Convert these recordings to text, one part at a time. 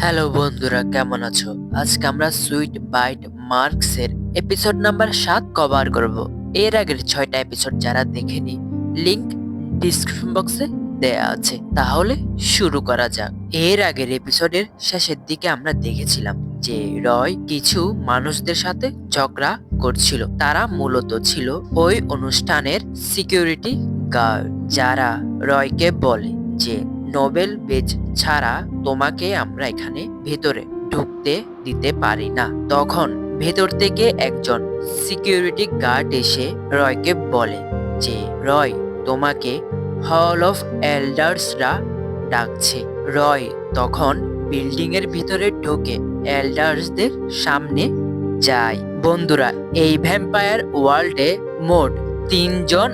Hello বন্ধুরা, কেমন আছো? আজকে আমরা সুইট বাইট মার্কসের এপিসোড নাম্বার 7 কভার করব। এর আগের 6টা এপিসোড যারা দেখেনি, লিংক ডিসক্রিপশন বক্সে দেয়া আছে। তাহলে শুরু করা যাক। এর আগের এপিসোডের শেষের দিকে আমরা দেখেছিলাম যে রয় কিছু মানুষদের সাথে ঝগড়া করছিল। তারা মূলত ছিল ওই অনুষ্ঠানের সিকিউরিটি গার্ড, যারা রয়কে বলে যে নোবেল বেজ ছাড়া তোমাকে আমরা এখানে ভেতরে ঢুকতে দিতে পারি না। তখন ভেতর থেকে একজন সিকিউরিটি গার্ড এসে রয়কে বলে যে রয়, তোমাকে হল অফ এল্ডার্সরা ডাকছে। রয় তখন বিল্ডিং এর ভিতরে ঢোকে এল্ডার্সদের সামনে যায়। বন্ধুরা, এই ভ্যাম্পায়ার ওয়ার্ল্ডে মোট 3জন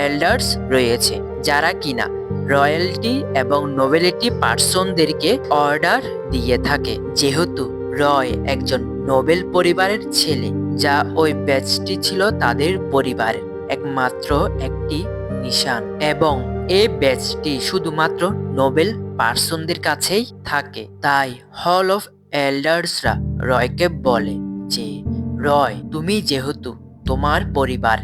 এল্ডার্স রয়েছে, যারা কিনা রয়্যালটি এবং নোবেলিটি পার্সনদেরকে অর্ডার দিয়ে থাকে। যেহেতু রয় একজন নোবেল পরিবারের ছেলে, যা ওই ব্যাচটি ছিল তাদের পরিবারের একমাত্র একটি নিশান, এবং এই ব্যাচটি শুধুমাত্র নোবেল পার্সনদের কাছেই থাকে। তাই হল অফ এল্ডার্সরা রয়কে বলে যে রয়, তুমি যেহেতু তোমার পরিবার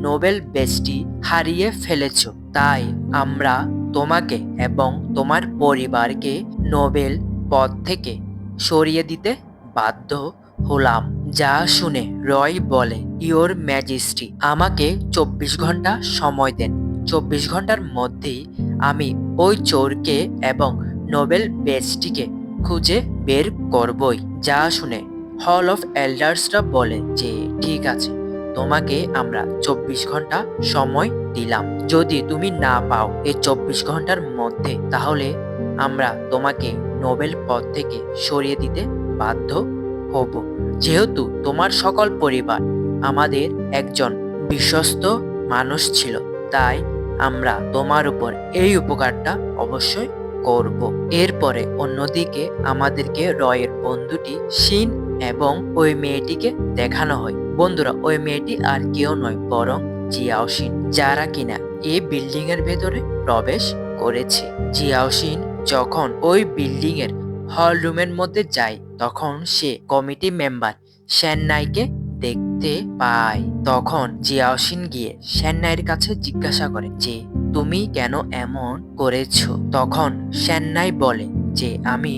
নোবেল বেজটি হারিয়ে ফেলেছ, তাই আমরা তোমাকে এবং তোমার পরিবারকে নোবেল পদ থেকে সরিয়ে দিতে বাধ্য হলাম। যা শুনে রয় বলে, ইওর ম্যাজেস্টি, আমাকে 24 ঘন্টা সময় দেন। 24 ঘন্টার মধ্যেই আমি ওই চোরকে এবং নোবেল বেজটিকে খুঁজে বের করবই। যা শুনে হল অফ এল্ডার্সরা বলে যে ঠিক আছে, তোমাকে আমরা 24 ঘন্টা সময় দিলাম। যদি তুমি না পাও এই 24 ঘন্টার মধ্যে, তাহলে আমরা তোমাকে নোবেল পদ থেকে সরিয়ে দিতে বাধ্য হব। যেহেতু তোমার সকল পরিবার আমাদের একজন বিশ্বস্ত মানুষ ছিল, তাই আমরা তোমার উপর এই উপকারটা অবশ্যই করব। এরপরে অন্যদিকে আমাদেরকে রয়ের বন্ধুটি শিন এবং ওই মেয়েটিকে দেখানো হয়। বন্ধুরা, ওই মেয়েটি আর কেউ নয় বরং জিয়াওশিন, যারা কিনা এই বিল্ডিং এর ভেতরে প্রবেশ করেছে। জিয়াওশিন যখন ওই বিল্ডিং এর হল রুমের মধ্যে যায়, তখন সে কমিটি মেম্বার সেননাইকে দেখতে পায়। তখন জিয়াওশিন গিয়ে সেননাইয়ের কাছে জিজ্ঞাসা করে যে তুমি কেন এমন করেছো? তখন সেননাই বলে যে আমি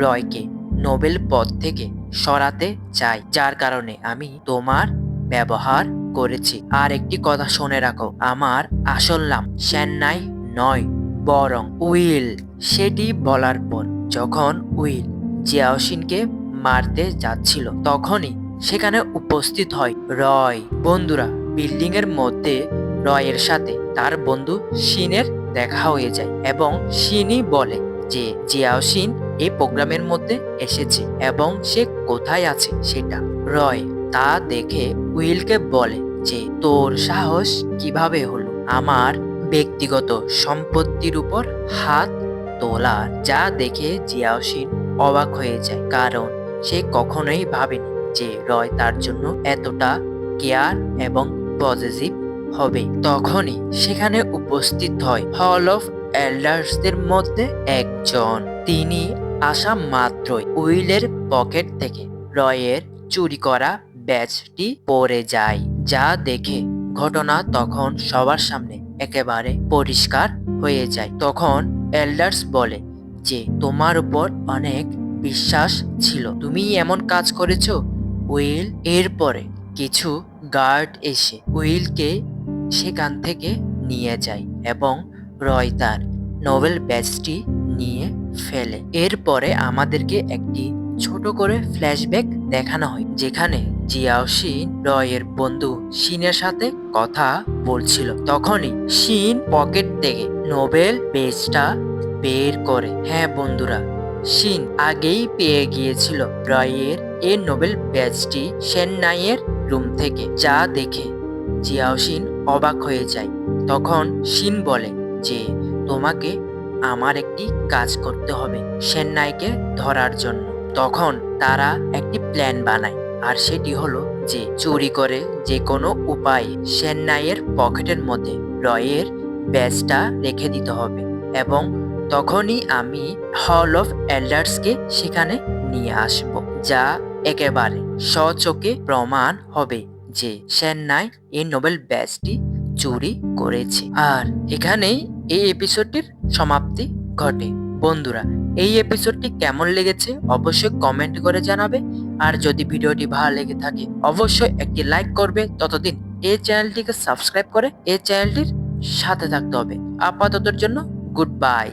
রয়কে নোবেল পদ থেকে সরাতে চাই, যার কারণে আমি তোমার ব্যবহার করেছি। আর একটি কথা শুনে রাখো, আমার আসল নাম সেননাই নয় বরং উইল। সেটি বলার পর যখন উইল জিয়াওশিনকে মারতে যাচ্ছিল, তখনই সেখানে উপস্থিত হয় রয়। বন্ধুরা, বিল্ডিং এর মধ্যে রয়ের সাথে তার বন্ধু শিনের দেখা হয়ে যায় এবং শিনই বলে যে জিয়াওশিন এই প্রোগ্রামের মধ্যে এসেছে এবং সে কোথায় আছে সেটা। রয় তা দেখে উইলকে বলে যে তোর সাহস কিভাবে হলো আমার ব্যক্তিগত সম্পত্তির উপর হাত তোলার? যা দেখে জিয়াওশিন অবাক হয়ে যায়, কারণ সে কখনোই ভাবেনি যে রয় তার জন্য এতটা কেয়ার এবং পজিটিভ হবে। তখনই সেখানে উপস্থিত হয় হল অফ এল্ডার্সদের মধ্যে একজন। তিনি আসা মাত্রই উইলের পকেট থেকে রয়ের চুরি করা ব্যাজটি পড়ে যায়। যা দেখে ঘটনা তখন সবার সামনে একেবারে পরিষ্কার হয়ে যায়। তখন এল্ডার্স বলে যে তোমার উপর অনেক বিশ্বাস ছিল, তুমি এমন কাজ করেছো উইল। এরপরে কিছু গার্ড এসে উইলকে সেখান থেকে নিয়ে যায় এবং রয় তার নোবেল ব্যাজটি নিয়ে ফেলে। এরপরে আমাদেরকে একটি ছোট করে ফ্ল্যাশব্যাক দেখানো হয়, যেখানে জিয়াওশিন রয়ের বন্ধু শিনের সাথে কথা বলছিল। তখনই শিন পকেট থেকে নোবেল বেজটা বের করে। হ্যাঁ বন্ধুরা, শিন আগেই পেয়ে গিয়েছিল রয়ের এই নোবেল ব্যাজটি সেননাইয়ের রুম থেকে। যা দেখে জিয়াওশিন অবাক হয়ে যায়। তখন শিন বলে যে তোমাকে আমার একটি কাজ করতে হবে সেননাইকে ধরার জন্য। তখন তারা একটি প্ল্যান বানায়, আর সেটি হলো যে চুরি করে যে কোনো উপায়ে সেননাইয়ের পকেটের মধ্যে রয়ের ব্যাজটা রেখে দিতে হবে এবং তখনই আমি হল অফ এল্ডার্সকে সেখানে নিয়ে আসব, যা একেবারে স্বচক্ষে প্রমাণ হবে যে চেন্নাই এই নোবেল ব্যাচটি চুরি করেছে। আর এখানেই এই এপিসোডটির সমাপ্তি ঘটে। বন্ধুরা, এই এপিসোডটি কেমন লেগেছে অবশ্যই কমেন্ট করে জানাবে। আর যদি ভিডিওটি ভালো লেগে থাকে অবশ্যই একটি লাইক করবে। ততদিন এই চ্যানেলটিকে সাবস্ক্রাইব করে এই চ্যানেলটির সাথে থাকতে হবে। আপাততের জন্য গুড বাই।